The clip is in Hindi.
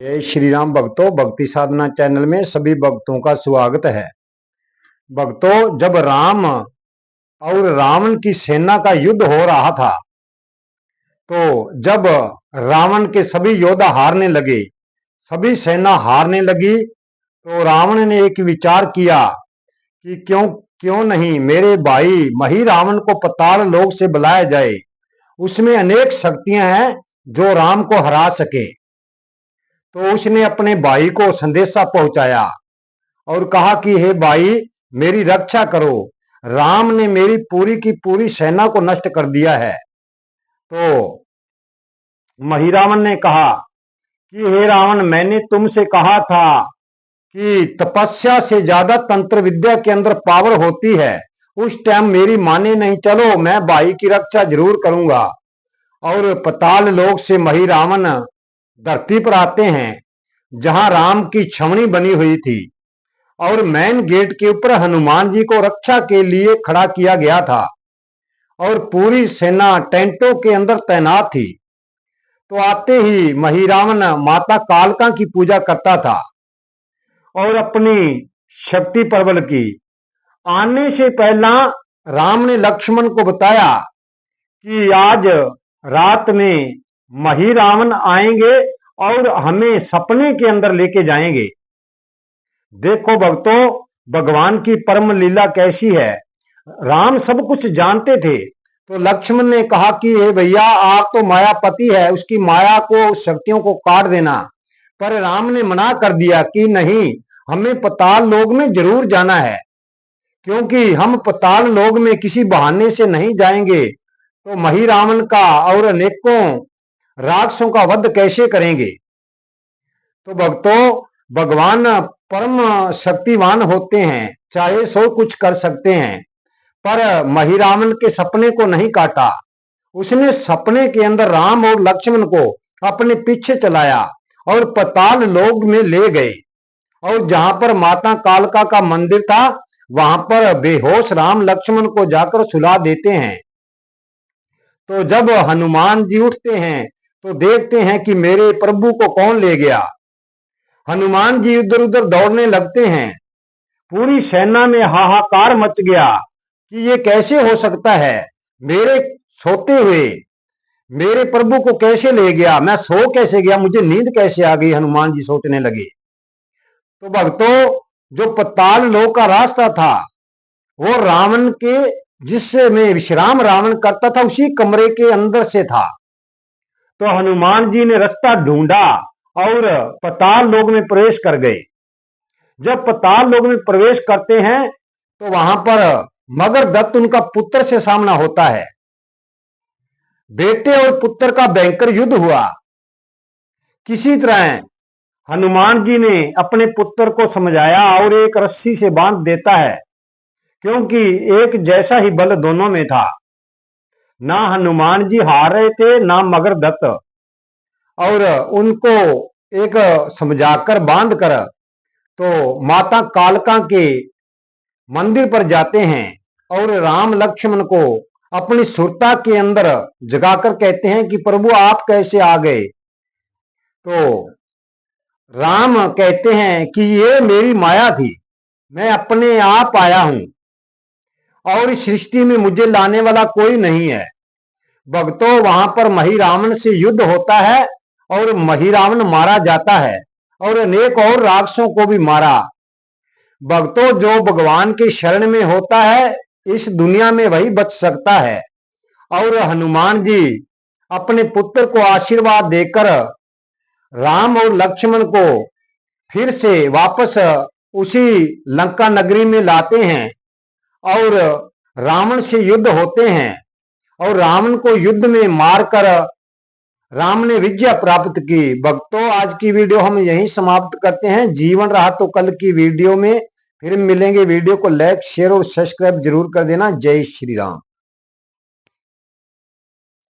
जय श्री राम भक्तों, भक्ति साधना चैनल में सभी भक्तों का स्वागत है। भक्तों, जब राम और रावण की सेना का युद्ध हो रहा था, तो जब रावण के सभी योद्धा हारने लगे, सभी सेना हारने लगी, तो रावण ने एक विचार किया कि क्यों क्यों नहीं मेरे भाई मही रावण को पाताल लोक से बुलाया जाए। उसमें अनेक शक्तियां हैं जो राम को हरा सके। तो उसने अपने भाई को संदेशा पहुंचाया और कहा कि हे भाई, मेरी रक्षा करो, राम ने मेरी पूरी की पूरी सेना को नष्ट कर दिया है। तो महिरावण ने कहा कि हे रावण, मैंने तुमसे कहा था कि तपस्या से ज्यादा तंत्र विद्या के अंदर पावर होती है। उस टाइम मेरी माने नहीं। चलो, मैं भाई की रक्षा जरूर करूंगा। और पाताल लोक से महिरावण धरती पर आते हैं, जहां राम की छावनी बनी हुई थी, और मेन गेट के ऊपर हनुमान जी को रक्षा के लिए खड़ा किया गया था, और पूरी सेना टेंटों के अंदर तैनात थी। तो आते ही महिरावण माता कालका की पूजा करता था और अपनी शक्ति प्रबल की। आने से पहला राम ने लक्ष्मण को बताया कि आज रात में महिरावण आएंगे और हमें सपने के अंदर लेके जाएंगे। देखो भक्तों, भगवान की परम लीला कैसी है। राम सब कुछ जानते थे, तो लक्ष्मण ने कहा कि हे भैया, आप तो मायापति है, उसकी माया को, शक्तियों को काट देना। पर राम ने मना कर दिया कि नहीं, हमें पाताल लोक में जरूर जाना है, क्योंकि हम पाताल लोक में किसी बहाने से नहीं जाएंगे तो महिरावण का और अनेकों राक्षसों का वध कैसे करेंगे। तो भक्तों, भगवान परम शक्तिवान होते हैं, चाहे सो कुछ कर सकते हैं, पर महिरावण के सपने को नहीं काटा। उसने सपने के अंदर राम और लक्ष्मण को अपने पीछे चलाया और पाताल लोक में ले गए। और जहां पर माता कालका का मंदिर था, वहां पर बेहोश राम लक्ष्मण को जाकर सुला देते हैं। तो जब हनुमान जी उठते हैं तो देखते हैं कि मेरे प्रभु को कौन ले गया। हनुमान जी इधर उधर दौड़ने लगते हैं। पूरी सेना में हाहाकार मच गया कि ये कैसे हो सकता है, मेरे सोते हुए मेरे प्रभु को कैसे ले गया, मैं सो कैसे गया, मुझे नींद कैसे आ गई। हनुमान जी सोचने लगे। तो भक्तों, जो पाताल लोक का रास्ता था, वो रावण के, जिसमें विश्राम रावण करता था, उसी कमरे के अंदर से था। तो हनुमान जी ने रास्ता ढूंढा और पाताल लोक में प्रवेश कर गए। जब पाताल लोक में प्रवेश करते हैं तो वहां पर मगरदत्त, उनका पुत्र, से सामना होता है। बेटे और पुत्र का भयंकर युद्ध हुआ। किसी तरह हनुमान जी ने अपने पुत्र को समझाया और एक रस्सी से बांध देता है, क्योंकि एक जैसा ही बल दोनों में था। ना हनुमान जी हार रहे थे, ना मगरदत्त। और उनको एक समझाकर बांध कर तो माता कालका के मंदिर पर जाते हैं और राम लक्ष्मण को अपनी सुरता के अंदर जगाकर कहते हैं कि प्रभु, आप कैसे आ गए। तो राम कहते हैं कि ये मेरी माया थी, मैं अपने आप आया हूं, और इस सृष्टि में मुझे लाने वाला कोई नहीं है। भक्तों, वहां पर महिरावण से युद्ध होता है और महिरावण मारा जाता है, और अनेक और राक्षसों को भी मारा। भक्तों, जो भगवान के शरण में होता है, इस दुनिया में वही बच सकता है। और हनुमान जी अपने पुत्र को आशीर्वाद देकर राम और लक्ष्मण को फिर से वापस उसी लंका नगरी में लाते हैं, और रावण से युद्ध होते हैं, और रावण को युद्ध में मारकर राम ने विजय प्राप्त की। भक्तों, आज की वीडियो हम यहीं समाप्त करते हैं। जीवन रहा तो कल की वीडियो में फिर मिलेंगे। वीडियो को लाइक, शेयर और सब्सक्राइब जरूर कर देना। जय श्री राम।